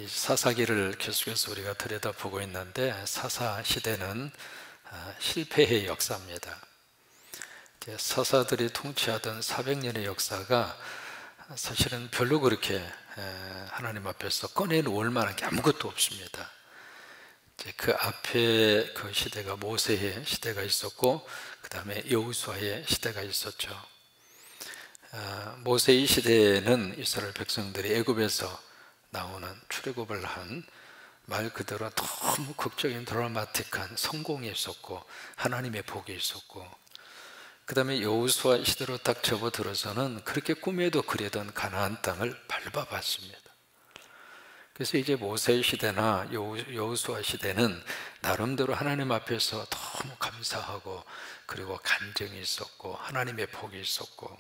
이 사사기를 계속해서 우리가 들여다보고 있는데 사사 시대는 실패의 역사입니다. 사사들이 통치하던 400년의 역사가 사실은 별로 그렇게 하나님 앞에서 꺼내놓을 만한 게 아무것도 없습니다. 그 앞에 그 시대가 모세의 시대가 있었고 그 다음에 여호수아의 시대가 있었죠. 모세의 시대는 이스라엘 백성들이 애굽에서 나오는 출애굽을 한 말 그대로 너무 극적인 드라마틱한 성공이 있었고 하나님의 복이 있었고, 그 다음에 여호수아 시대로 딱 접어들어서는 그렇게 꿈에도 그리던 가나안 땅을 밟아봤습니다. 그래서 이제 모세 시대나 여호수아 시대는 나름대로 하나님 앞에서 너무 감사하고 그리고 간증이 있었고 하나님의 복이 있었고,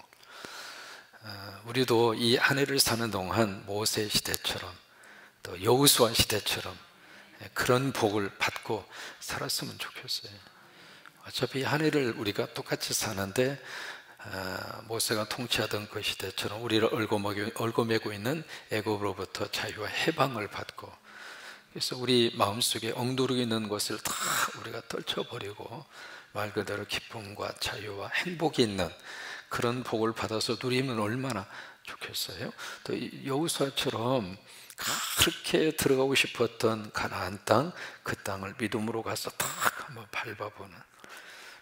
우리도 이 한 해를 사는 동안 모세 시대처럼 또 여호수아 시대처럼 그런 복을 받고 살았으면 좋겠어요. 어차피 한 해를 우리가 똑같이 사는데 모세가 통치하던 그 시대처럼 우리를 얽어매고 있는 애굽으로부터 자유와 해방을 받고, 그래서 우리 마음속에 엉두르고 있는 것을 다 우리가 떨쳐버리고 말 그대로 기쁨과 자유와 행복이 있는 그런 복을 받아서 누리면 얼마나 좋겠어요. 또 여호수아처럼 그렇게 들어가고 싶었던 가나안 땅, 그 땅을 믿음으로 가서 딱 한번 밟아보는,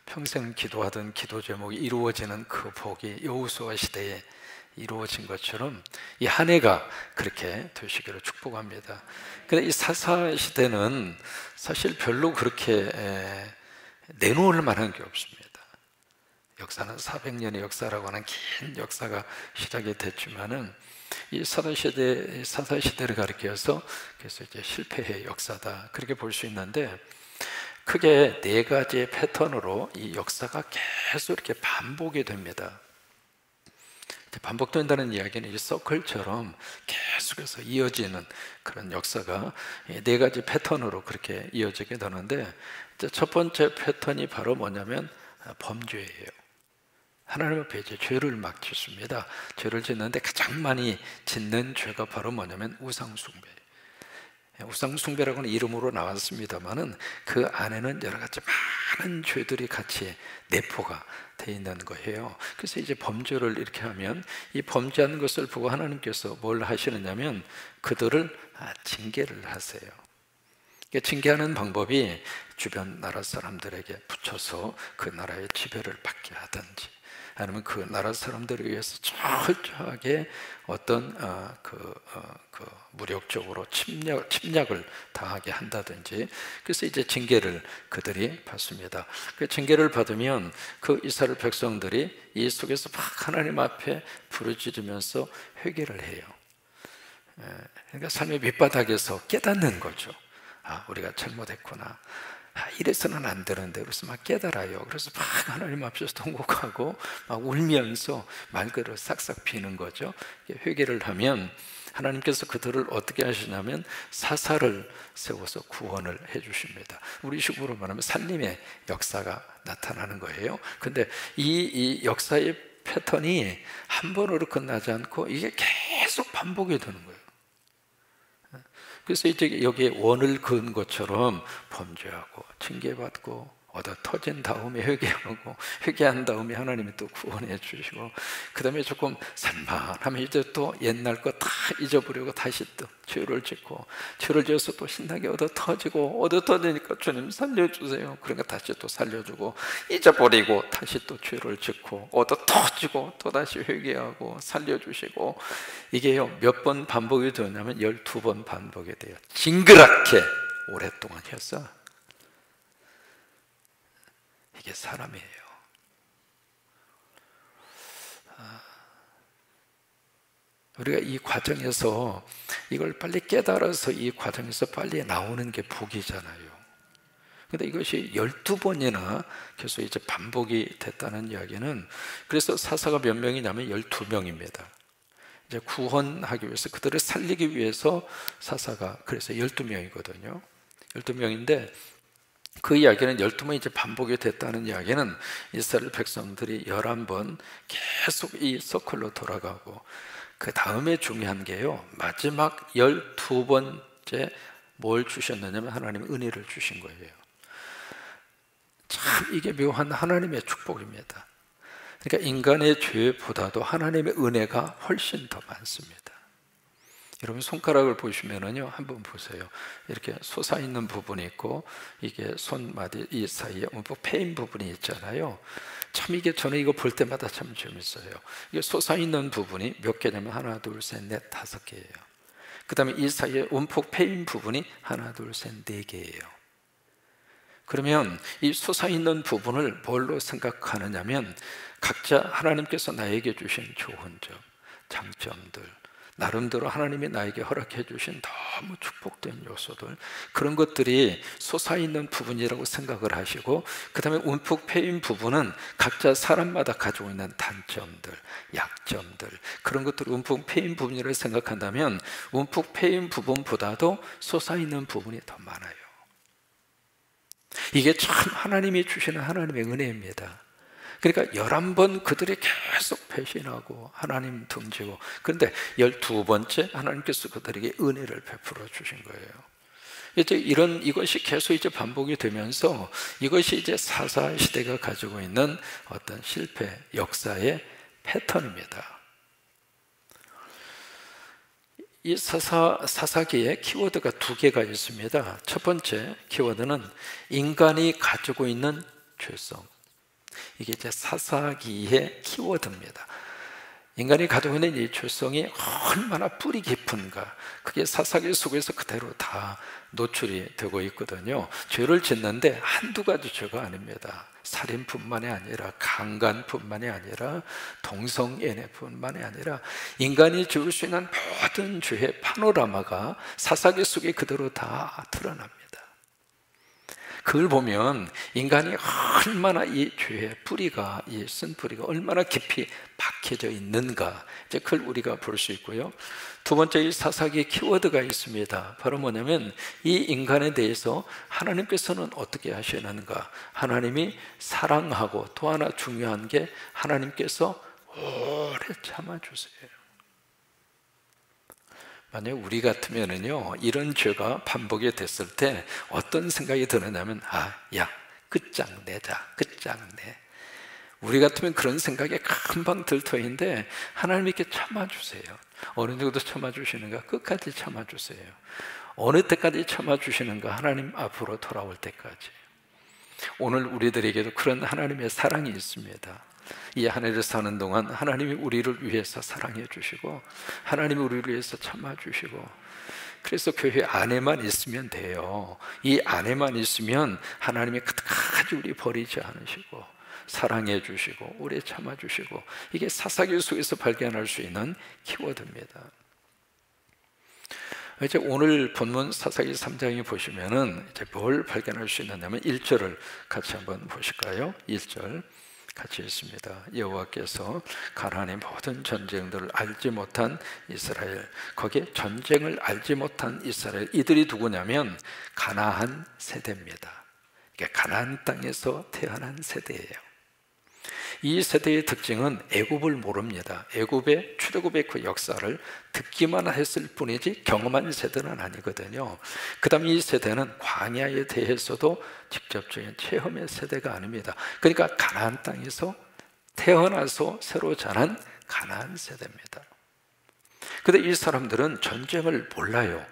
평생 기도하던 기도 제목이 이루어지는 그 복이 여호수아 시대에 이루어진 것처럼 이 한 해가 그렇게 되시기를 축복합니다. 근데 이 사사 시대는 사실 별로 그렇게 내놓을 만한 게 없습니다. 역사는 400년의 역사라고 하는 긴 역사가 시작이 됐지만은 이 사사 시대를 가리켜서 그래서 이제 실패의 역사다, 그렇게 볼 수 있는데, 크게 네 가지의 패턴으로 이 역사가 계속 이렇게 반복이 됩니다. 반복된다는 이야기는 이 서클처럼 계속해서 이어지는 그런 역사가 네 가지 패턴으로 그렇게 이어지게 되는데, 첫 번째 패턴이 바로 뭐냐면 범죄예요. 하나님 앞에 이제 죄를 막 짓습니다. 죄를 짓는데 가장 많이 짓는 죄가 바로 뭐냐면 우상숭배. 우상숭배라고는 이름으로 나왔습니다만은 그 안에는 여러 가지 많은 죄들이 같이 내포가 되어 있는 거예요. 그래서 이제 범죄를 이렇게 하면 이 범죄한 것을 보고 하나님께서 뭘 하시느냐면 그들을 징계를 하세요. 징계하는 방법이 주변 나라 사람들에게 붙여서 그 나라의 지배를 받게 하든지, 아니면 그 나라 사람들을 위해서 철저하게 어떤 무력적으로 침략을 당하게 한다든지, 그래서 이제 징계를 그들이 받습니다. 그 징계를 받으면 그 이스라엘 백성들이 이 속에서 막 하나님 앞에 부르짖으면서 회개를 해요. 그러니까 삶의 밑바닥에서 깨닫는 거죠. 우리가 잘못했구나. 이래서는 안 되는데, 그래서 막 깨달아요. 그래서 막 하나님 앞에서 통곡하고 막 울면서 말 그대로 싹싹 비는 거죠. 회개를 하면 하나님께서 그들을 어떻게 하시냐면 사사를 세워서 구원을 해 주십니다. 우리 식으로 말하면 살림의 역사가 나타나는 거예요. 근데 이 역사의 패턴이 한 번으로 끝나지 않고 이게 계속 반복이 되는 거예요. 그래서 이제 여기에 원을 그은 것처럼 범죄하고 징계받고 얻어 터진 다음에 회개하고, 회개한 다음에 하나님이 또 구원해 주시고, 그 다음에 조금 산만하면 이제 또 옛날 거 다 잊어버리고 다시 또 죄를 짓고, 죄를 지어서 또 신나게 얻어 터지니까 주님 살려주세요. 그러니까 다시 또 살려주고, 잊어버리고 다시 또 죄를 짓고 얻어 터지고 또 다시 회개하고 살려주시고, 이게요 몇 번 반복이 되냐면 12번 반복이 돼요. 징그럽게 오랫동안 했어. 이게 사람이에요. 우리가 이 과정에서 이걸 빨리 깨달아서 이 과정에서 빨리 나오는 게 복이잖아요. 근데 이것이 12번이나 계속 이제 반복이 됐다는 이야기는, 그래서 사사가 몇 명이냐면 12명입니다. 이제 구원하기 위해서, 그들을 살리기 위해서 사사가 그래서 12명이거든요. 12명인데 그 이야기는 12번이 이제 반복이 됐다는 이야기는 이스라엘 백성들이 11번 계속 이 서클로 돌아가고, 그 다음에 중요한 게요, 마지막 12번 번째 뭘 주셨느냐면 하나님의 은혜를 주신 거예요. 참 이게 묘한 하나님의 축복입니다. 그러니까 인간의 죄보다도 하나님의 은혜가 훨씬 더 많습니다. 여러분 손가락을 보시면은요, 한번 보세요. 이렇게 솟아있는 부분이 있고 이게 손마디 이 사이에 패인 부분이 있잖아요. 참 이게 저는 이거 볼 때마다 참 재밌어요. 이게 솟아있는 부분이 몇 개냐면 하나, 둘, 셋, 넷, 5개예요. 그 다음에 이 사이에 움푹 패인 부분이 하나, 둘, 셋, 4개예요. 그러면 이 솟아있는 부분을 뭘로 생각하느냐면 각자 하나님께서 나에게 주신 좋은 점, 장점들, 나름대로 하나님이 나에게 허락해 주신 너무 축복된 요소들, 그런 것들이 솟아있는 부분이라고 생각을 하시고, 그 다음에 움푹 패인 부분은 각자 사람마다 가지고 있는 단점들, 약점들, 그런 것들을 움푹 패인 부분이라고 생각한다면 움푹 패인 부분보다도 솟아있는 부분이 더 많아요. 이게 참 하나님이 주시는 하나님의 은혜입니다. 그러니까 11번 그들이 계속 배신하고 하나님 등지고, 그런데 12번째 하나님께서 그들에게 은혜를 베풀어 주신 거예요. 이제 이것이 계속 이제 반복이 되면서 이것이 이제 사사 시대가 가지고 있는 어떤 실패 역사의 패턴입니다. 이 사사기에 키워드가 2개가 있습니다. 첫 번째 키워드는 인간이 가지고 있는 죄성. 이게 이제 사사기의 키워드입니다. 인간이 가지고 있는 이 죄성이 얼마나 뿌리 깊은가, 그게 사사기 속에서 그대로 다 노출이 되고 있거든요. 죄를 짓는데 한두 가지 죄가 아닙니다. 살인뿐만이 아니라 강간뿐만이 아니라 동성애매뿐만이 아니라 인간이 지을 수 있는 모든 죄의 파노라마가 사사기 속에 그대로 다 드러납니다. 그걸 보면 인간이 얼마나 이 죄의 뿌리가, 이 쓴뿌리가 얼마나 깊이 박혀져 있는가, 이제 그걸 우리가 볼 수 있고요. 두 번째, 이 사사기의 키워드가 있습니다. 바로 뭐냐면 이 인간에 대해서 하나님께서는 어떻게 하시는가. 하나님이 사랑하고, 또 하나 중요한 게 하나님께서 오래 참아주세요. 만약 우리 같으면은요, 이런 죄가 반복이 됐을 때 어떤 생각이 드느냐면, 야, 끝장내자, 끝장내. 우리 같으면 그런 생각에 금방 들 터인데 하나님 이렇게 참아주세요. 어느 정도 참아주시는가? 끝까지 참아주세요. 어느 때까지 참아주시는가? 하나님 앞으로 돌아올 때까지. 오늘 우리들에게도 그런 하나님의 사랑이 있습니다. 이 하늘에 사는 동안 하나님이 우리를 위해서 사랑해 주시고, 하나님이 우리를 위해서 참아 주시고, 그래서 교회 안에만 있으면 돼요. 이 안에만 있으면 하나님이 끝까지 우리 버리지 않으시고 사랑해 주시고 오래 참아 주시고, 이게 사사기 속에서 발견할 수 있는 키워드입니다. 이제 오늘 본문 사사기 3장에 보시면은 이제 뭘 발견할 수 있느냐면 1절을 같이 한번 보실까요? 1절 같이 읽습니다. 여호와께서 가나안의 모든 전쟁들을 알지 못한 이스라엘, 거기에 전쟁을 알지 못한 이스라엘, 이들이 누구냐면 가나안 세대입니다. 그러니까 가나안 땅에서 태어난 세대예요. 이 세대의 특징은 애굽을 모릅니다. 애굽의 출애굽의 그 역사를 듣기만 했을 뿐이지 경험한 세대는 아니거든요. 그 다음 이 세대는 광야에 대해서도 직접적인 체험의 세대가 아닙니다. 그러니까 가나안 땅에서 태어나서 새로 자란 가나안 세대입니다. 그런데 이 사람들은 전쟁을 몰라요.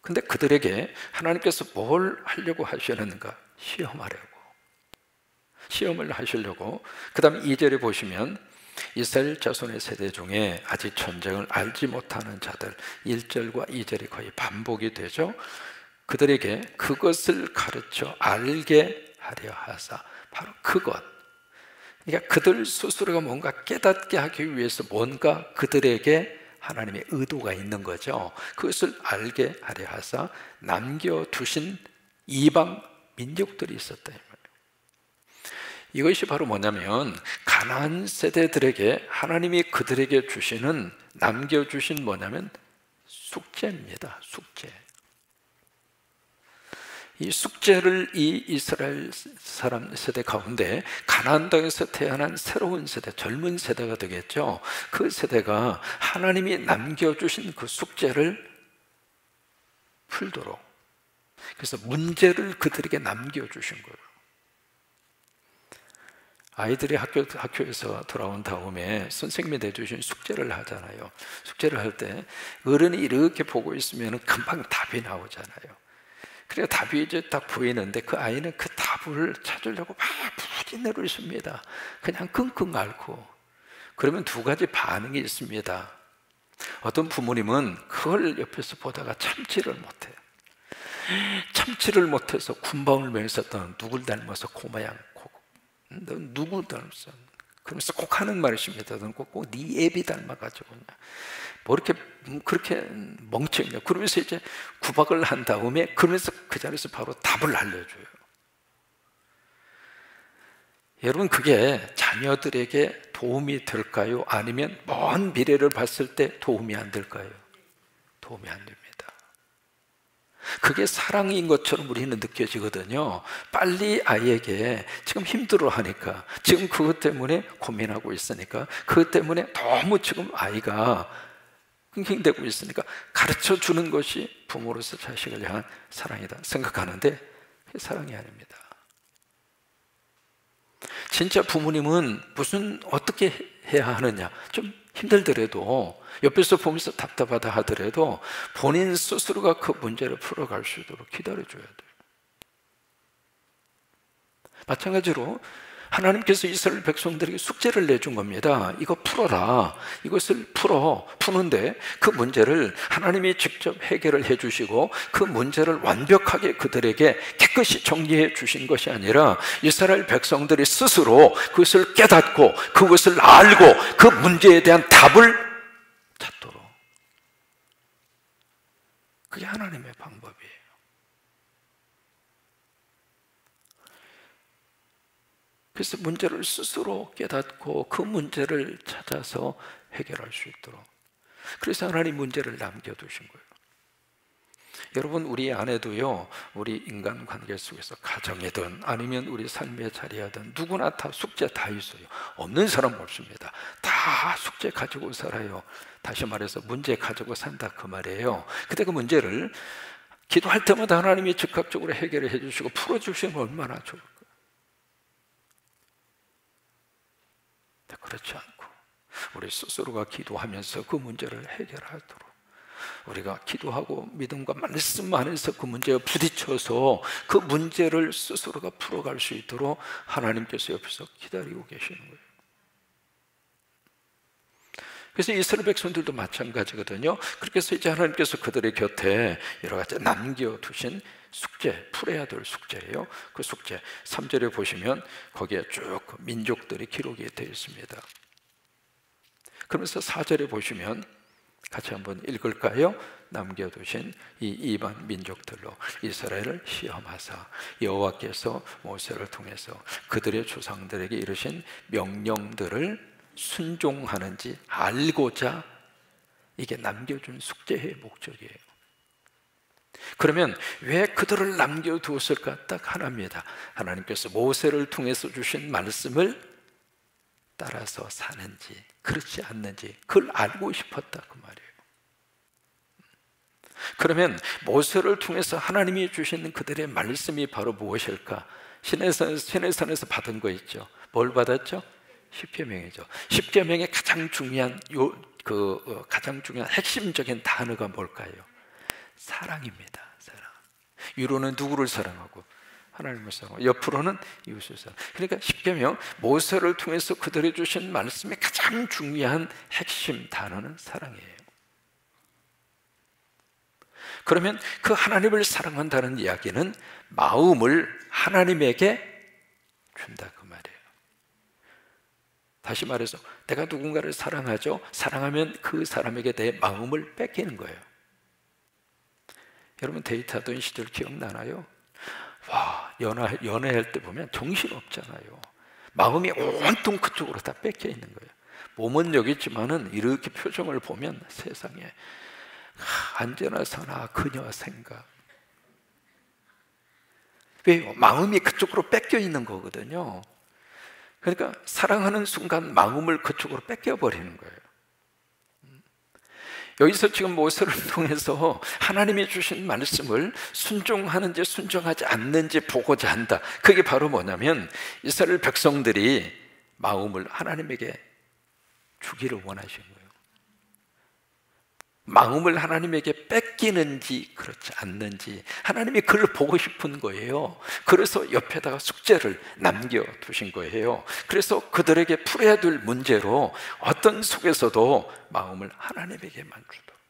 근데 그들에게 하나님께서 뭘 하려고 하시는가? 시험을 하시려고. 그 다음 2절에 보시면 이스라엘 자손의 세대 중에 아직 전쟁을 알지 못하는 자들, 1절과 2절이 거의 반복이 되죠. 그들에게 그것을 가르쳐 알게 하려 하사, 바로 그것, 그러니까 그들 스스로가 뭔가 깨닫게 하기 위해서 뭔가 그들에게 하나님의 의도가 있는 거죠. 그것을 알게 하려 하사 남겨두신 이방 민족들이 있었다. 이것이 바로 뭐냐면 가나안 세대들에게 하나님이 그들에게 주시는, 남겨주신 뭐냐면 숙제입니다. 숙제. 이 숙제를 이 이스라엘 사람 세대 가운데 가나안 땅에서 태어난 새로운 세대, 젊은 세대가 되겠죠. 그 세대가 하나님이 남겨주신 그 숙제를 풀도록. 그래서 문제를 그들에게 남겨주신 거예요. 아이들이 학교에서 돌아온 다음에 선생님이 내주신 숙제를 하잖아요. 숙제를 할 때 어른이 이렇게 보고 있으면 금방 답이 나오잖아요. 그래서 답이 이제 딱 보이는데 그 아이는 그 답을 찾으려고 막 부진내로 있습니다. 그냥 끙끙 앓고. 그러면 두 가지 반응이 있습니다. 어떤 부모님은 그걸 옆에서 보다가 참지를 못해요. 참지를 못해서 군밤을 매면서 너 누굴 닮아서 고마양 너 누구 닮았어? 그러면서 꼭 하는 말이 있습니다. 너는 꼭 네 애비 닮아가지고 뭐 이렇게 그렇게 멍청이냐. 그러면서 이제 구박을 한 다음에 그러면서 그 자리에서 바로 답을 알려줘요. 여러분, 그게 자녀들에게 도움이 될까요? 아니면 먼 미래를 봤을 때 도움이 안 될까요? 도움이 안 됩니다. 그게 사랑인 것처럼 우리는 느껴지거든요. 빨리 아이에게 지금 힘들어하니까, 지금 그것 때문에 고민하고 있으니까, 그것 때문에 너무 지금 아이가 끙끙대고 있으니까 가르쳐 주는 것이 부모로서 자식을 향한 사랑이다 생각하는데 그게 사랑이 아닙니다. 진짜 부모님은 어떻게 해야 하느냐, 좀 힘들더라도 옆에서 보면서 답답하다 하더라도 본인 스스로가 그 문제를 풀어갈 수 있도록 기다려줘야 돼요. 마찬가지로 하나님께서 이스라엘 백성들에게 숙제를 내준 겁니다. 이거 풀어라. 이것을 푸는데 그 문제를 하나님이 직접 해결을 해주시고 그 문제를 완벽하게 그들에게 깨끗이 정리해 주신 것이 아니라 이스라엘 백성들이 스스로 그것을 깨닫고 그것을 알고 그 문제에 대한 답을 찾도록. 그게 하나님의 방법이에요. 그래서 문제를 스스로 깨닫고 그 문제를 찾아서 해결할 수 있도록. 그래서 하나님 문제를 남겨두신 거예요. 여러분, 우리 안에도요, 우리 인간관계 속에서 가정이든 아니면 우리 삶의 자리하든 누구나 다 숙제 다 있어요. 없는 사람 없습니다. 다 숙제 가지고 살아요. 다시 말해서 문제 가지고 산다 그 말이에요. 근데 그 문제를 기도할 때마다 하나님이 즉각적으로 해결해 주시고 풀어주시면 얼마나 좋을까요? 그렇지 않고 우리 스스로가 기도하면서 그 문제를 해결하도록, 우리가 기도하고 믿음과 말씀 안에서 그 문제에 부딪혀서 그 문제를 스스로가 풀어갈 수 있도록 하나님께서 옆에서 기다리고 계시는 거예요. 그래서 이스라엘 백성들도 마찬가지거든요. 그렇게 해서 이제 하나님께서 그들의 곁에 여러 가지 남겨두신 숙제, 풀어야 될 숙제예요. 그 숙제 3절에 보시면 거기에 쭉 민족들이 기록이 되어 있습니다. 그러면서 4절에 보시면 같이 한번 읽을까요? 남겨두신 이 이방 민족들로 이스라엘을 시험하사 여호와께서 모세를 통해서 그들의 조상들에게 이르신 명령들을 순종하는지 알고자, 이게 남겨준 숙제의 목적이에요. 그러면 왜 그들을 남겨두었을까? 딱 하나입니다. 하나님께서 모세를 통해서 주신 말씀을 따라서 사는지 그렇지 않는지 그걸 알고 싶었다 그 말이에요. 그러면 모세를 통해서 하나님이 주신 그들의 말씀이 바로 무엇일까? 시내산에서 받은 거 있죠. 뭘 받았죠? 십계명이죠. 십계명의 가장 중요한 가장 중요한 핵심적인 단어가 뭘까요? 사랑입니다. 사랑. 위로는 누구를 사랑하고? 하나님을 사랑하고, 옆으로는 이웃을 사랑. 그러니까 십계명, 모세를 통해서 그들이 주신 말씀의 가장 중요한 핵심 단어는 사랑이에요. 그러면 그 하나님을 사랑한다는 이야기는 마음을 하나님에게 준다 그 말이에요. 다시 말해서 내가 누군가를 사랑하죠. 사랑하면 그 사람에게 내 마음을 뺏기는 거예요. 여러분, 데이트하던 시절 기억나나요? 와, 연애할 때 보면 정신없잖아요. 마음이 온통 그쪽으로 다 뺏겨 있는 거예요. 몸은 여기 있지만은 이렇게 표정을 보면 세상에 언제나 서나 그녀 생각. 왜요? 마음이 그쪽으로 뺏겨 있는 거거든요. 그러니까 사랑하는 순간 마음을 그쪽으로 뺏겨버리는 거예요. 여기서 지금 모세를 통해서 하나님이 주신 말씀을 순종하는지 순종하지 않는지 보고자 한다. 그게 바로 뭐냐면 이스라엘 백성들이 마음을 하나님에게 주기를 원하신 거예요. 마음을 하나님에게 뺏기는지 그렇지 않는지 하나님이 그를 보고 싶은 거예요. 그래서 옆에다가 숙제를 남겨두신 거예요. 그래서 그들에게 풀어야 될 문제로 어떤 속에서도 마음을 하나님에게만 주도록,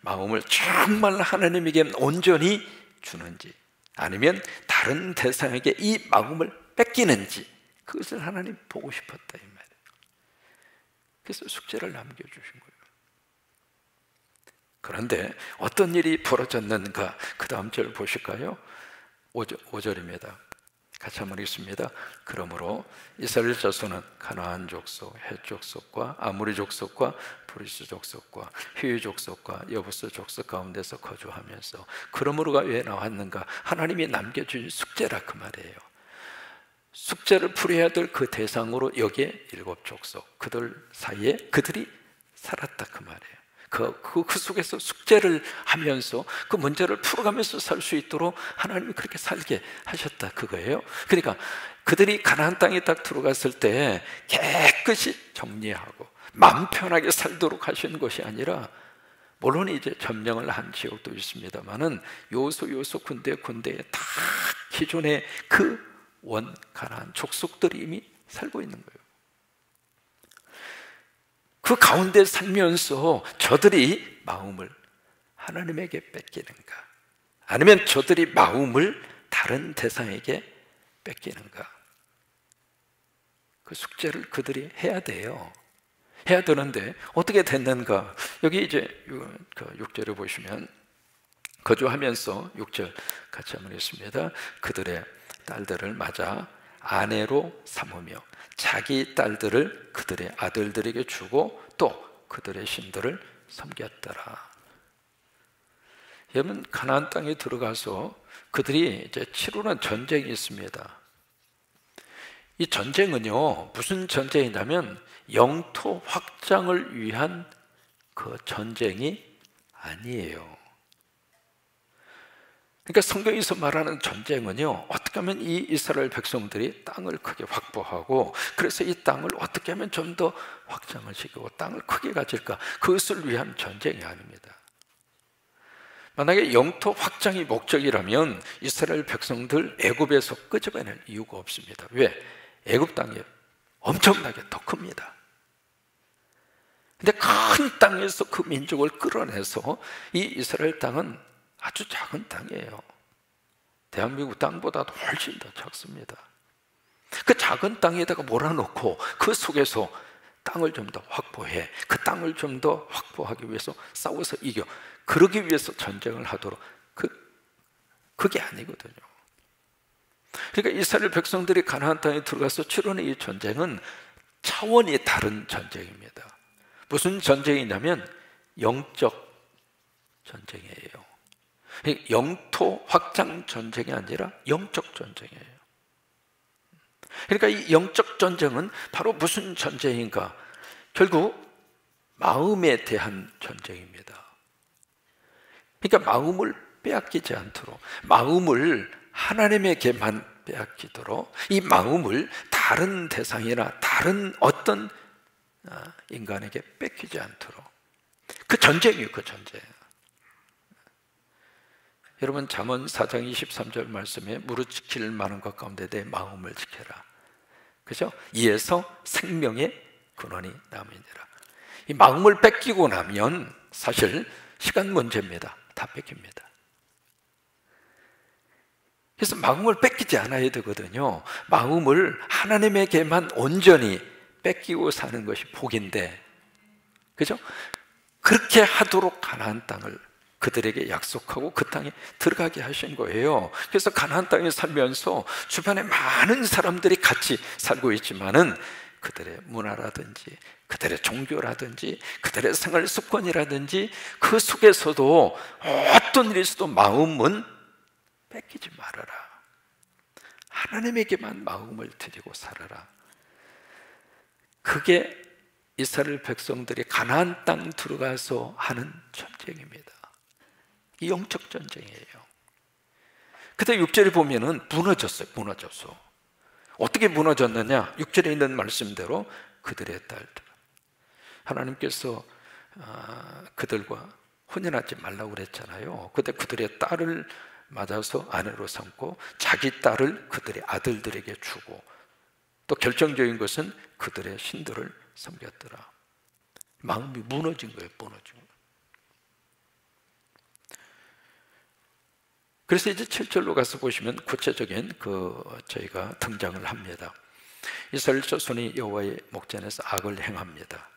마음을 정말 하나님에게 온전히 주는지 아니면 다른 대상에게 이 마음을 뺏기는지 그것을 하나님 보고 싶었다 이 말이에요. 그래서 숙제를 남겨주신 거예요. 그런데 어떤 일이 벌어졌는가? 그 다음 절 보실까요? 5절입니다. 같이 한번 읽습니다. 그러므로 이스라엘 자손은 가나안 족속, 헷 족속과 아모리 족속과 브리스 족속과 히위 족속과 여부스 족속 가운데서 거주하면서, 그러므로가 왜 나왔는가? 하나님이 남겨준 숙제라 그 말이에요. 숙제를 풀어야 될 그 대상으로 여기에 7족속, 그들 사이에 그들이 살았다 그 말이에요. 그 속에서 숙제를 하면서 그 문제를 풀어가면서 살 수 있도록 하나님이 그렇게 살게 하셨다 그거예요. 그러니까 그들이 가나안 땅에 딱 들어갔을 때 깨끗이 정리하고 마음 편하게 살도록 하시는 것이 아니라, 물론 이제 점령을 한 지역도 있습니다만은 요소 군데에 다 기존의 그 원 가나안 족속들이 이미 살고 있는 거예요. 그 가운데 살면서 저들이 마음을 하나님에게 뺏기는가, 아니면 저들이 마음을 다른 대상에게 뺏기는가, 그 숙제를 그들이 해야 돼요. 해야 되는데 어떻게 됐는가? 여기 이제 6절을 보시면 거주하면서 6절 같이 한번 읽습니다. 그들의 딸들을 맞아 아내로 삼으며 자기 딸들을 그들의 아들들에게 주고 또 그들의 신들을 섬겼더라. 여러분, 가나안 땅에 들어가서 그들이 이제 치르는 전쟁이 있습니다. 이 전쟁은요, 무슨 전쟁이냐면 영토 확장을 위한 그 전쟁이 아니에요. 그러니까 성경에서 말하는 전쟁은요, 어떻게 하면 이 이스라엘 백성들이 땅을 크게 확보하고, 그래서 이 땅을 어떻게 하면 좀 더 확장을 시키고 땅을 크게 가질까, 그것을 위한 전쟁이 아닙니다. 만약에 영토 확장이 목적이라면 이스라엘 백성들 애굽에서 끄집어낼 이유가 없습니다. 왜? 애굽 땅이 엄청나게 더 큽니다. 근데 큰 땅에서 그 민족을 끌어내서 이 이스라엘 땅은 아주 작은 땅이에요. 대한민국 땅보다도 훨씬 더 작습니다. 그 작은 땅에다가 몰아넣고 그 속에서 땅을 좀 더 확보해, 그 땅을 좀 더 확보하기 위해서 싸워서 이겨, 그러기 위해서 전쟁을 하도록, 그게 아니거든요. 그러니까 이스라엘 백성들이 가나안 땅에 들어가서 치르는 이 전쟁은 차원이 다른 전쟁입니다. 무슨 전쟁이냐면 영적 전쟁이에요. 영토 확장 전쟁이 아니라 영적 전쟁이에요. 그러니까 이 영적 전쟁은 바로 무슨 전쟁인가? 결국 마음에 대한 전쟁입니다. 그러니까 마음을 빼앗기지 않도록, 마음을 하나님에게만 빼앗기도록, 이 마음을 다른 대상이나 다른 어떤 인간에게 뺏기지 않도록, 그 전쟁이에요. 그 전쟁. 여러분, 잠언 4장 23절 말씀에 무릇 지킬 만한 것 가운데 내 마음을 지켜라. 그죠? 이에서 생명의 근원이 남으니라. 이 마음을 뺏기고 나면 사실 시간 문제입니다. 다 뺏깁니다. 그래서 마음을 뺏기지 않아야 되거든요. 마음을 하나님에게만 온전히 뺏기고 사는 것이 복인데, 그죠? 그렇게 하도록 가나안 땅을 그들에게 약속하고 그 땅에 들어가게 하신 거예요. 그래서 가나안 땅에 살면서 주변에 많은 사람들이 같이 살고 있지만은 그들의 문화라든지 그들의 종교라든지 그들의 생활 습관이라든지 그 속에서도 어떤 일이 있어도 마음은 뺏기지 말아라. 하나님에게만 마음을 드리고 살아라. 그게 이스라엘 백성들이 가나안 땅 들어가서 하는 전쟁입니다. 이 영적 전쟁이에요. 그때 6절에 보면은 무너졌어요. 무너졌어. 어떻게 무너졌느냐? 6절에 있는 말씀대로 그들의 딸들, 하나님께서 그들과 혼인하지 말라고 그랬잖아요. 그때 그들의 딸을 맞아서 아내로 삼고 자기 딸을 그들의 아들들에게 주고, 또 결정적인 것은 그들의 신들을 섬겼더라. 마음이 무너진 거예요. 무너진 거예요. 그래서 이제 7절로 가서 보시면 구체적인 저희가 등장을 합니다. 이스라엘 자손이 여호와의 목전에서 악을 행합니다.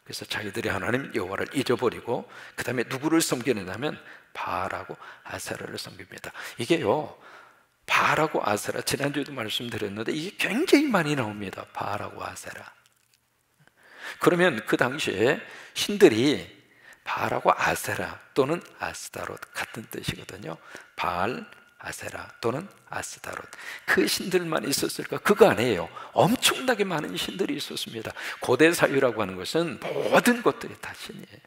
그래서 자기들이 하나님 여호와를 잊어버리고 그 다음에 누구를 섬기느냐면 바알하고 아세라를 섬깁니다. 이게요, 바알하고 아세라, 지난주에도 말씀드렸는데 이게 굉장히 많이 나옵니다. 바알하고 아세라. 그러면 그 당시에 신들이 바알하고 아세라 또는 아스타롯, 같은 뜻이거든요. 바알, 아세라 또는 아스타롯, 그 신들만 있었을까? 그거 아니에요. 엄청나게 많은 신들이 있었습니다. 고대 사유라고 하는 것은 모든 것들이 다 신이에요.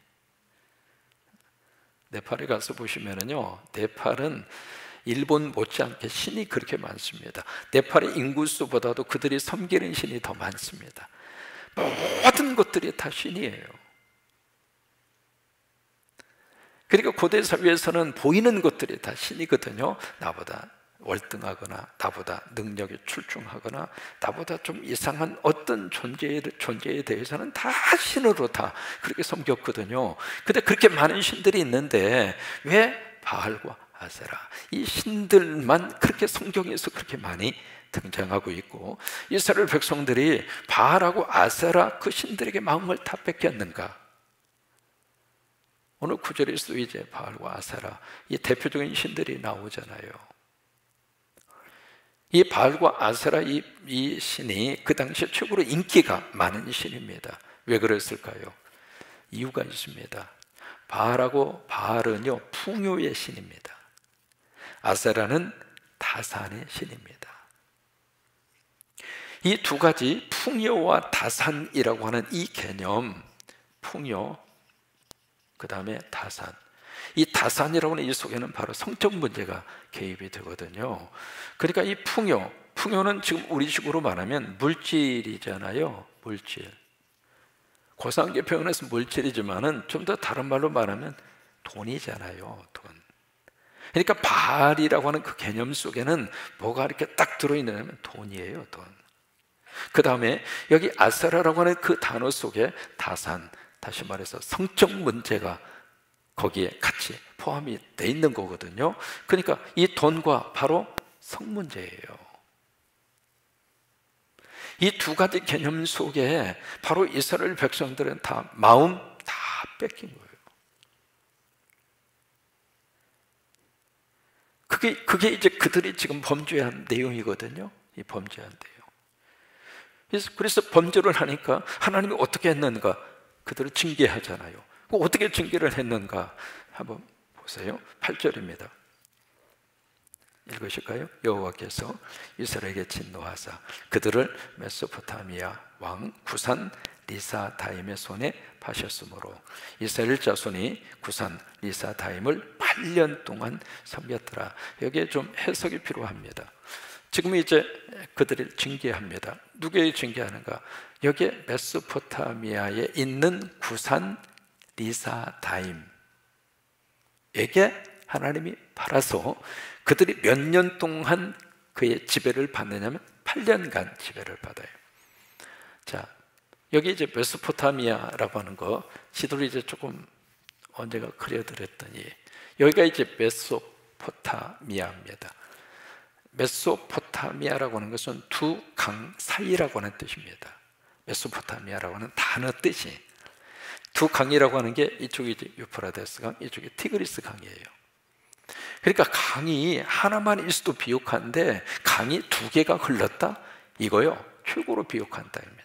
네팔에 가서 보시면은요, 네팔은 일본 못지않게 신이 그렇게 많습니다. 네팔의 인구수보다도 그들이 섬기는 신이 더 많습니다. 모든 것들이 다 신이에요. 그러니까 고대 사회에서는 보이는 것들이 다 신이거든요. 나보다 월등하거나, 나보다 능력이 출중하거나, 나보다 좀 이상한 어떤 존재에 대해서는 다 신으로 다 그렇게 섬겼거든요. 근데 그렇게 많은 신들이 있는데 왜 바알과 아세라, 이 신들만 그렇게 성경에서 그렇게 많이 등장하고 있고, 이스라엘 백성들이 바알하고 아세라 그 신들에게 마음을 다 뺏겼는가? 오늘 구절에서도 이제 바알과 아세라, 이 대표적인 신들이 나오잖아요. 이 바알과 아세라, 이 신이 그 당시에 최고로 인기가 많은 신입니다. 왜 그랬을까요? 이유가 있습니다. 바알은요, 풍요의 신입니다. 아세라는 다산의 신입니다. 이 두 가지, 풍요와 다산이라고 하는 이 개념, 풍요, 그 다음에 다산, 이 다산이라고 하는 이 속에는 바로 성적 문제가 개입이 되거든요. 그러니까 이 풍요는 지금 우리식으로 말하면 물질이잖아요. 물질. 고상계 표현에서 물질이지만은 좀 더 다른 말로 말하면 돈이잖아요. 돈. 그러니까 바알이라고 하는 그 개념 속에는 뭐가 이렇게 딱 들어있느냐면 돈이에요. 돈. 그 다음에 여기 아세라라고 하는 그 단어 속에 다산, 다시 말해서 성적 문제가 거기에 같이 포함이 돼 있는 거거든요. 그러니까 이 돈과 바로 성 문제예요. 이 두 가지 개념 속에 바로 이스라엘 백성들은 다 마음 다 뺏긴 거예요. 그게 이제 그들이 지금 범죄한 내용이거든요. 이 범죄한 내용. 그래서 범죄를 하니까 하나님이 어떻게 했는가? 그들을 징계하잖아요. 어떻게 징계를 했는가? 한번 보세요. 8절입니다. 읽으실까요? 여호와께서 이스라엘에게 진노하사 그들을 메소포타미아 왕 구산 리사다임의 손에 파셨으므로 이스라엘 자손이 구산 리사다임을 8년 동안 섬겼더라. 여기에 좀 해석이 필요합니다. 지금 이제 그들을 징계합니다. 누구에게 징계하는가? 여기에 메소포타미아에 있는 구산 리사다임에게 하나님이 팔아서 그들이 몇 년 동안 그의 지배를 받느냐면 8년간 지배를 받아요. 자, 여기 이제 메소포타미아라고 하는 거 지도를 이제 조금 언제가 그려드렸더니 여기가 이제 메소포타미아입니다. 메소포타미아라고 하는 것은 두 강 사이라고 하는 뜻입니다. 메소포타미아라고 하는 단어 뜻이, 두 강이라고 하는 게 이쪽이 이제 유프라데스 강, 이쪽이 티그리스 강이에요. 그러니까 강이 하나만 있어도 비옥한데 강이 두 개가 흘렀다? 이거요, 최고로 비옥한 땅입니다.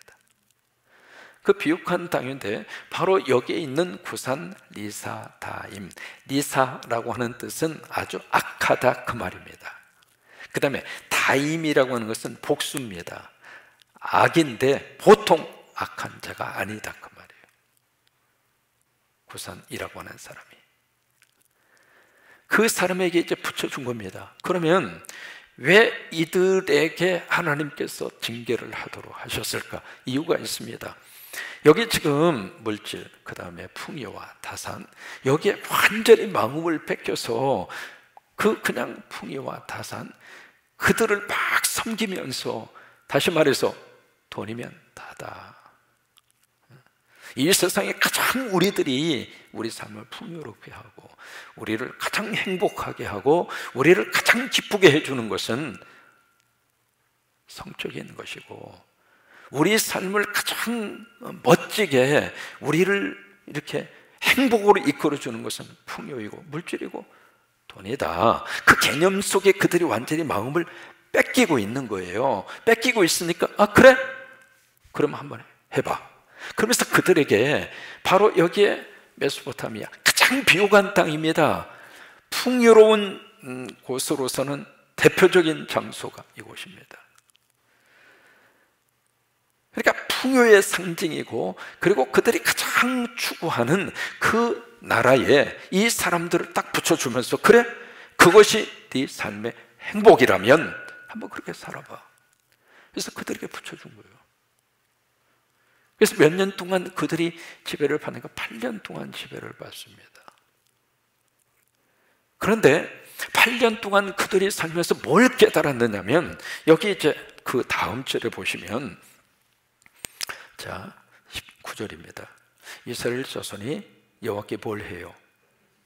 그 비옥한 땅인데 바로 여기에 있는 구산 리사다임, 리사라고 하는 뜻은 아주 악하다 그 말입니다. 그 다음에 다임이라고 하는 것은 복수입니다. 악인데 보통 악한 자가 아니다 그 말이에요. 구산이라고 하는 사람이. 그 사람에게 이제 붙여준 겁니다. 그러면 왜 이들에게 하나님께서 징계를 하도록 하셨을까? 이유가 있습니다. 여기 지금 물질, 그 다음에 풍요와 다산, 여기에 완전히 마음을 뺏겨서 그냥 풍요와 다산, 그들을 막 섬기면서, 다시 말해서 돈이면 다다. 이 세상에 가장 우리 삶을 풍요롭게 하고 우리를 가장 행복하게 하고 우리를 가장 기쁘게 해주는 것은 성적인 것이고, 우리 삶을 가장 멋지게 우리를 이렇게 행복으로 이끌어주는 것은 풍요이고 물질이고 돈이다. 그 개념 속에 그들이 완전히 마음을 뺏기고 있는 거예요. 뺏기고 있으니까 그래? 그럼 한번 해봐. 그러면서 그들에게 바로 여기에 메소포타미아, 가장 비옥한 땅입니다. 풍요로운 곳으로서는 대표적인 장소가 이곳입니다. 그러니까 풍요의 상징이고, 그리고 그들이 가장 추구하는 그 나라에 이 사람들을 딱 붙여주면서, 그래? 그것이 네 삶의 행복이라면 한번 그렇게 살아봐. 그래서 그들에게 붙여준 거예요. 그래서 몇 년 동안 그들이 지배를 받으니까 8년 동안 지배를 받습니다. 그런데 8년 동안 그들이 살면서 뭘 깨달았느냐면, 여기 이제 그 다음 절에 보시면, 자 19절입니다. 이스라엘 자손이 여호와께 뭘 해요?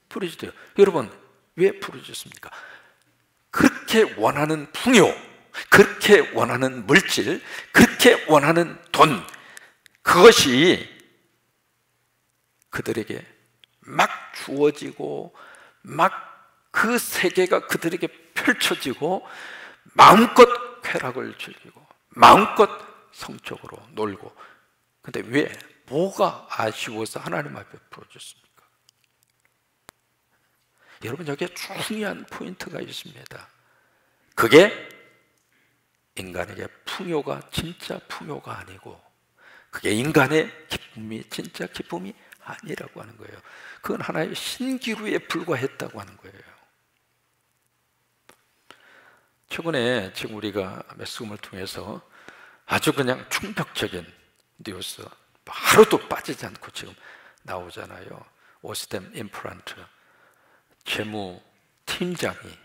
부르짖어요. 여러분, 왜 부르짖습니까? 그렇게 원하는 풍요, 그렇게 원하는 물질, 그렇게 원하는 돈, 그것이 그들에게 막 주어지고 막 그 세계가 그들에게 펼쳐지고 마음껏 쾌락을 즐기고 마음껏 성적으로 놀고. 근데 왜? 뭐가 아쉬워서 하나님 앞에 부르짖습니까? 여러분, 여기에 중요한 포인트가 있습니다. 그게 인간에게 풍요가 진짜 풍요가 아니고, 그게 인간의 기쁨이 진짜 기쁨이 아니라고 하는 거예요. 그건 하나의 신기루에 불과했다고 하는 거예요. 최근에 지금 우리가 매스컴을 통해서 아주 그냥 충격적인 뉴스, 하루도 빠지지 않고 지금 나오잖아요. 오스템 임플란트 재무 팀장이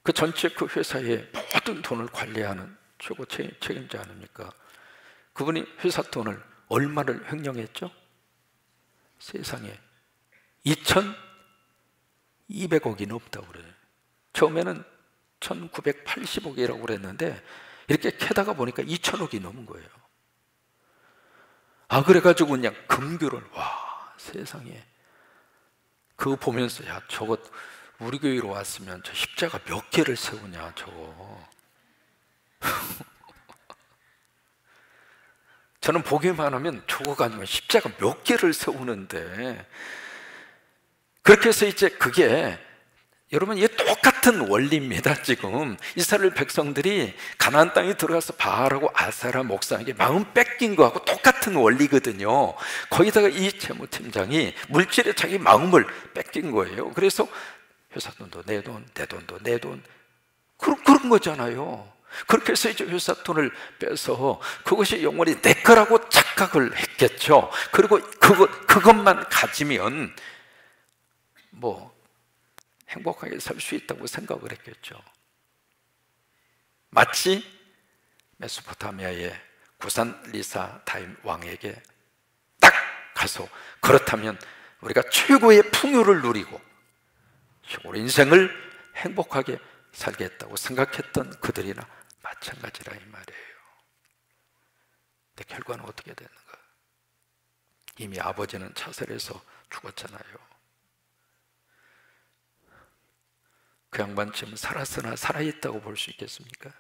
그 전체 그 회사의 모든 돈을 관리하는 최고 책임자 아닙니까? 그분이 회사 돈을 얼마를 횡령했죠? 세상에 2,200억이 넘다고 그래요. 처음에는 1,980억이라고 그랬는데 이렇게 캐다가 보니까 2,000억이 넘은 거예요. 그래가지고 그냥 금규를, 와, 세상에. 그거 보면서, 야, 저거 우리 교회로 왔으면 저 십자가 몇 개를 세우냐, 저거. 저는 보기만 하면 저거 가지고 십자가 몇 개를 세우는데, 그렇게 해서 이제 그게, 여러분, 이게 똑같은 원리입니다. 지금 이스라엘 백성들이 가나안 땅에 들어가서 바알하고 아세라 목사에게 마음 뺏긴 거하고 똑같은 원리거든요. 거기다가 이 재무팀장이 물질에 자기 마음을 뺏긴 거예요. 그래서 회사 돈도 내 돈, 내 돈도 내 돈, 그런 거잖아요. 그렇게 해서 이제 회사 돈을 빼서 그것이 영원히 내 거라고 착각을 했겠죠. 그리고 그것만 가지면 뭐 행복하게 살 수 있다고 생각을 했겠죠. 마치 메소포타미아의 구산 리사다임 왕에게 딱 가서, 그렇다면 우리가 최고의 풍요를 누리고 최고의 인생을 행복하게 살겠다고 생각했던 그들이나 마찬가지라 이 말이에요. 근데 결과는 어떻게 되는가? 이미 아버지는 자살해서 죽었잖아요. 그 양반 지금 살았으나 살아있다고 볼 수 있겠습니까?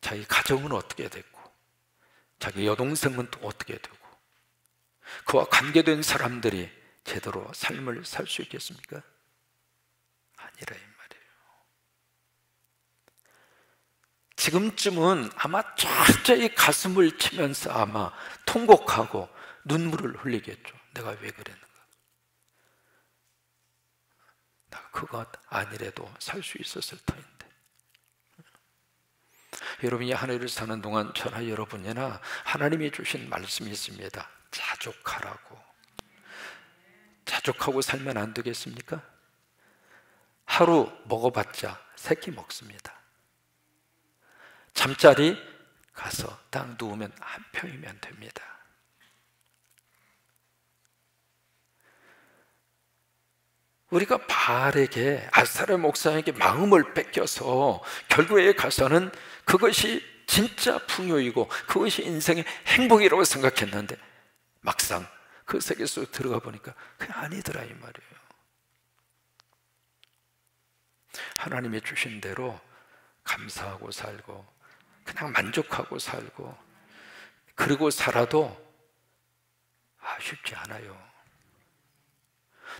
자기 가정은 어떻게 됐고, 자기 여동생은 또 어떻게 되고, 그와 관계된 사람들이 제대로 삶을 살 수 있겠습니까? 아니라 이 말이에요. 지금쯤은 아마 철저히 가슴을 치면서 아마 통곡하고 눈물을 흘리겠죠. 내가 왜 그랬는가? 나 그것 아니래도 살 수 있었을 터인데. 여러분이 하늘을 사는 동안 저나 여러분이나 하나님이 주신 말씀이 있습니다. 자족하라고. 자족하고 살면 안 되겠습니까? 하루 먹어봤자 새끼 먹습니다. 잠자리 가서 딱 누우면 한 평이면 됩니다. 우리가 바알에게, 아사랴 목사에게 마음을 뺏겨서 결국에 가서는 그것이 진짜 풍요이고 그것이 인생의 행복이라고 생각했는데 막상 그 세계 속에 들어가 보니까 그게 아니더라 이 말이에요. 하나님이 주신 대로 감사하고 살고 그냥 만족하고 살고 그리고 살아도 쉽지 않아요.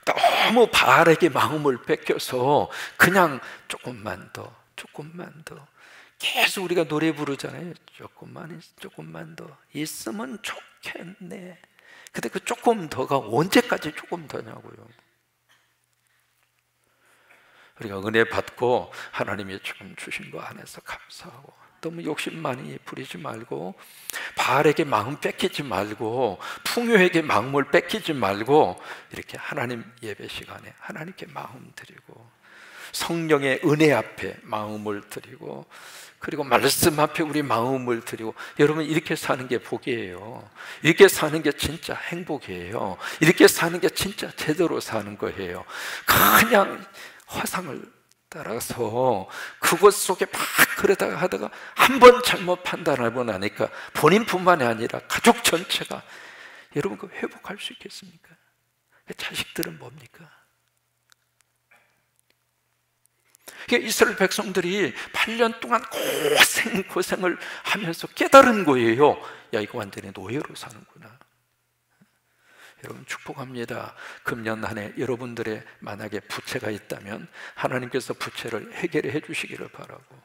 너무 바알에게 마음을 뺏겨서 그냥 조금만 더 계속 우리가 노래 부르잖아요. 조금만 더 있으면 좋겠네. 근데 그 조금 더가 언제까지 조금 더냐고요. 우리가 은혜 받고 하나님이 조금 주신 거 안에서 감사하고 너무 욕심 많이 부리지 말고 바알에게 마음 뺏기지 말고 풍요에게 마음을 뺏기지 말고 이렇게 하나님 예배 시간에 하나님께 마음 드리고 성령의 은혜 앞에 마음을 드리고 그리고 말씀 앞에 우리 마음을 드리고 여러분 이렇게 사는 게 복이에요. 이렇게 사는 게 진짜 행복이에요. 이렇게 사는 게 진짜 제대로 사는 거예요. 그냥 화상을 따라서 그것 속에 막 그러다가 하다가 한 번 잘못 판단하고 나니까 본인뿐만이 아니라 가족 전체가 여러분 그 회복할 수 있겠습니까? 자식들은 뭡니까? 이스라엘 백성들이 8년 동안 고생을 하면서 깨달은 거예요. 야, 이거 완전히 노예로 사는구나. 여러분 축복합니다. 금년 한 해 여러분들의 만약에 부채가 있다면 하나님께서 부채를 해결해 주시기를 바라고,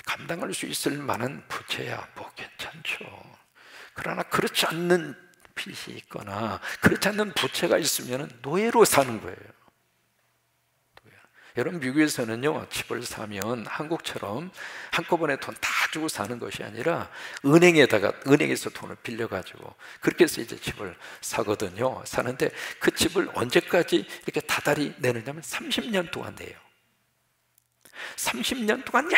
감당할 수 있을 만한 부채야 뭐 괜찮죠. 그러나 그렇지 않는 빚이 있거나 그렇지 않는 부채가 있으면 노예로 사는 거예요. 여러분 미국에서는요 집을 사면 한국처럼 한꺼번에 돈 다 주고 사는 것이 아니라 은행에서 돈을 빌려가지고 그렇게 해서 이제 집을 사거든요. 사는데 그 집을 언제까지 이렇게 다달이 내느냐면 30년 동안 내요. 30년 동안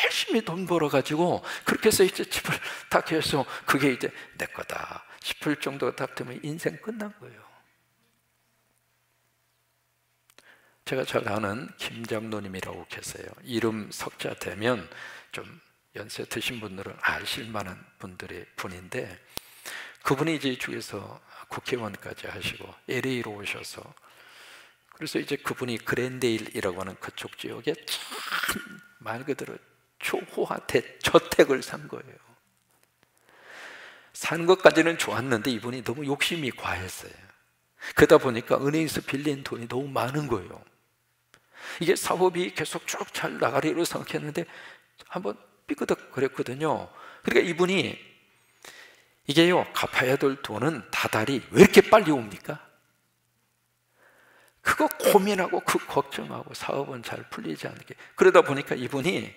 열심히 돈 벌어가지고 그렇게 해서 이제 집을 딱 해서 그게 이제 내 거다 싶을 정도가 딱 되면 인생 끝난 거예요. 제가 잘 아는 김장로님이라고 계세요. 이름 석자 되면 좀 연세 드신 분들은 아실 만한 분인데 그분이 이제 이쪽에서 국회의원까지 하시고 LA로 오셔서 그래서 이제 그분이 그랜데일이라고 하는 그쪽 지역에 참 말 그대로 초호화 저택을 산 거예요. 사는 것까지는 좋았는데 이분이 너무 욕심이 과했어요. 그러다 보니까 은행에서 빌린 돈이 너무 많은 거예요. 이게 사업이 계속 쭉 잘 나가리로 생각했는데 한번 삐그덕 그랬거든요. 그러니까 이분이 이게요 갚아야 될 돈은 다달이 왜 이렇게 빨리 옵니까? 그거 고민하고 그 걱정하고 사업은 잘 풀리지 않게 그러다 보니까 이분이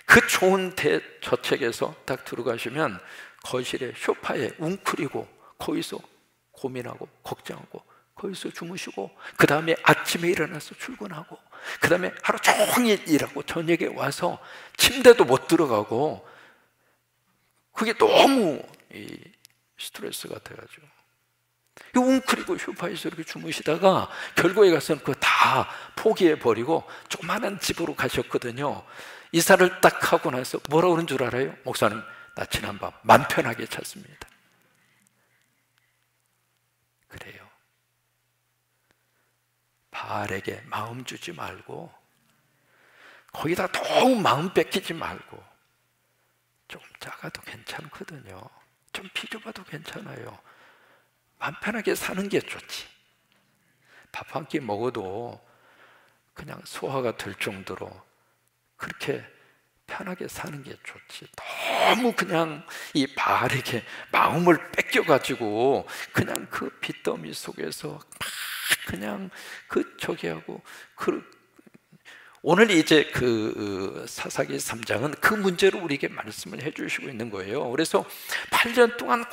그 좋은 대저택에서 딱 들어가시면 거실에 소파에 웅크리고 거기서 고민하고 걱정하고 거기서 주무시고 그 다음에 아침에 일어나서 출근하고 그 다음에 하루 종일 일하고 저녁에 와서 침대도 못 들어가고 그게 너무 스트레스가 돼가지고 웅크리고 소파에서 이렇게 주무시다가 결국에 가서는 그거 다 포기해버리고 조그마한 집으로 가셨거든요. 이사를 딱 하고 나서 뭐라고 그런 줄 알아요? 목사님 나 지난밤 맘 편하게 잤습니다. 그래요. 바알에게 마음 주지 말고 거기다 너무 마음 뺏기지 말고 좀 작아도 괜찮거든요. 좀 비좁아도 괜찮아요. 마음 편하게 사는 게 좋지. 밥 한 끼 먹어도 그냥 소화가 될 정도로 그렇게 편하게 사는 게 좋지. 너무 그냥 이 바알에게 마음을 뺏겨가지고 그냥 그 빚더미 속에서 막 그냥 그 저기 하고 오늘 이제 그 사사기 3장은 그 문제로 우리에게 말씀을 해주시고 있는 거예요. 그래서 8년 동안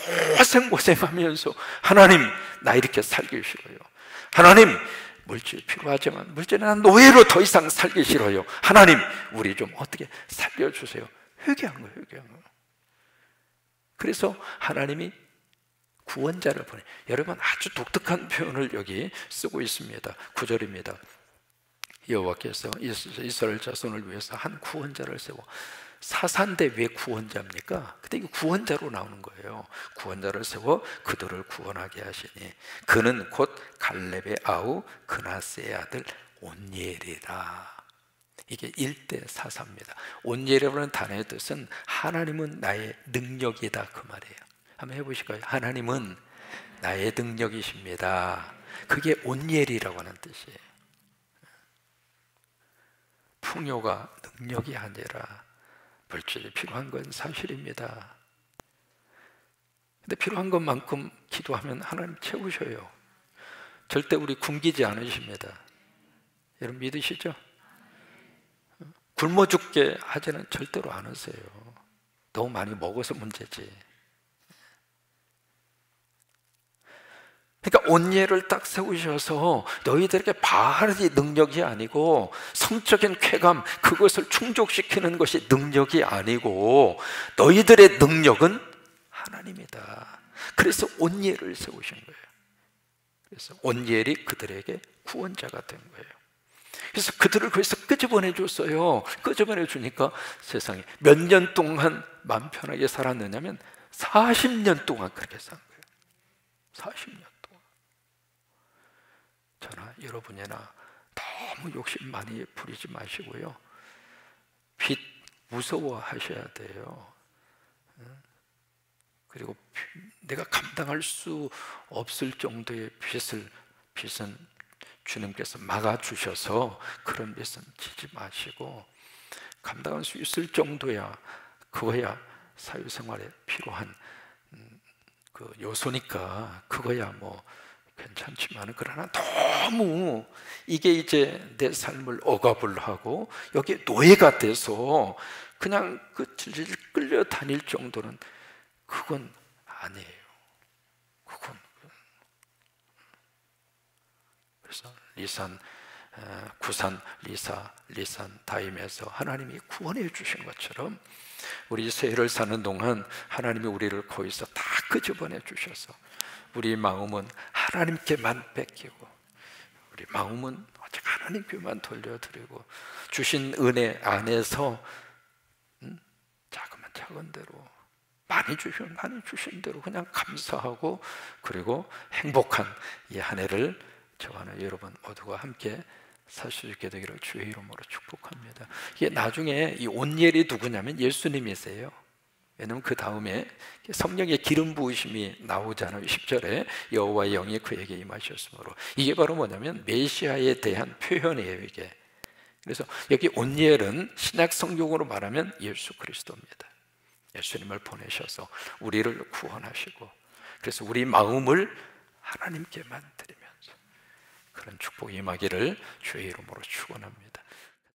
고생하면서 하나님, 나 이렇게 살기 싫어요. 하나님, 물질 필요하지만 물질은 노예로 더 이상 살기 싫어요. 하나님, 우리 좀 어떻게 살려주세요. 회개한 거예요, 회개한 거예요. 그래서 하나님이 구원자를 보내. 여러분, 아주 독특한 표현을 여기 쓰고 있습니다. 9절입니다. 여호와께서 이스라엘 자손을 위해서 한 구원자를 세워. 사사인데 왜 구원자입니까? 근데 이게 구원자로 나오는 거예요. 구원자를 세워 그들을 구원하게 하시니 그는 곧 갈렙의 아우 그나스의 아들 온니엘이라. 이게 일대 사사입니다. 온니엘이라는 단어의 뜻은 하나님은 나의 능력이다, 그 말이에요. 한번 해보실까요? 하나님은 나의 능력이십니다. 그게 온니엘이라고 하는 뜻이에요. 풍요가 능력이 아니라 물질이 필요한 건 사실입니다. 근데 필요한 것만큼 기도하면 하나님 채우셔요. 절대 우리 굶기지 않으십니다. 여러분 믿으시죠? 굶어 죽게 하지는 절대로 않으세요. 너무 많이 먹어서 문제지. 그러니까 온예를 딱 세우셔서 너희들에게 바알이 능력이 아니고 성적인 쾌감, 그것을 충족시키는 것이 능력이 아니고 너희들의 능력은 하나님이다. 그래서 온예를 세우신 거예요. 그래서 온예이 그들에게 구원자가 된 거예요. 그래서 그들을 거기서 끄집어내 줬어요. 끄집어내 주니까 세상에 몇 년 동안 마음 편하게 살았느냐면 40년 동안 그렇게 산 거예요. 40년. 저나 여러분이나 너무 욕심 많이 부리지 마시고요. 빚 무서워하셔야 돼요. 그리고 내가 감당할 수 없을 정도의 빚은 주님께서 막아주셔서 그런 빚은 지지 마시고 감당할 수 있을 정도야 그거야 사회생활에 필요한 그 요소니까 그거야 뭐 괜찮지만 그러나 너무 이게 이제 내 삶을 억압을 하고 여기에 노예가 돼서 그냥 그 질질 끌려다닐 정도는 그건 아니에요. 그건 그래서 구산 리산 다임에서 하나님이 구원해 주신 것처럼 우리 세를 사는 동안 하나님이 우리를 거기서 다 끄집어내 주셔서 우리 마음은 하나님께만 뺏기고 우리 마음은 오직 하나님께만 돌려드리고 주신 은혜 안에서 작으면 작은 대로 많이 주시면 많이 주신 대로 그냥 감사하고 그리고 행복한 이 한 해를 저와 여러분 모두가 함께 살 수 있게 되기를 주의 이름으로 축복합니다. 이게 나중에 이 온예이 누구냐면 예수님이세요. 왜냐하면 그 다음에 성령의 기름 부으심이 나오잖아요. 10절에 여호와의 영이 그에게 임하셨으므로 이게 바로 뭐냐면 메시아에 대한 표현이에요. 이게 그래서 여기 온예엘은 신약 성경으로 말하면 예수 그리스도입니다. 예수님을 보내셔서 우리를 구원하시고 그래서 우리 마음을 하나님께만 드리면서 그런 축복이 임하기를 주의 이름으로 축원합니다.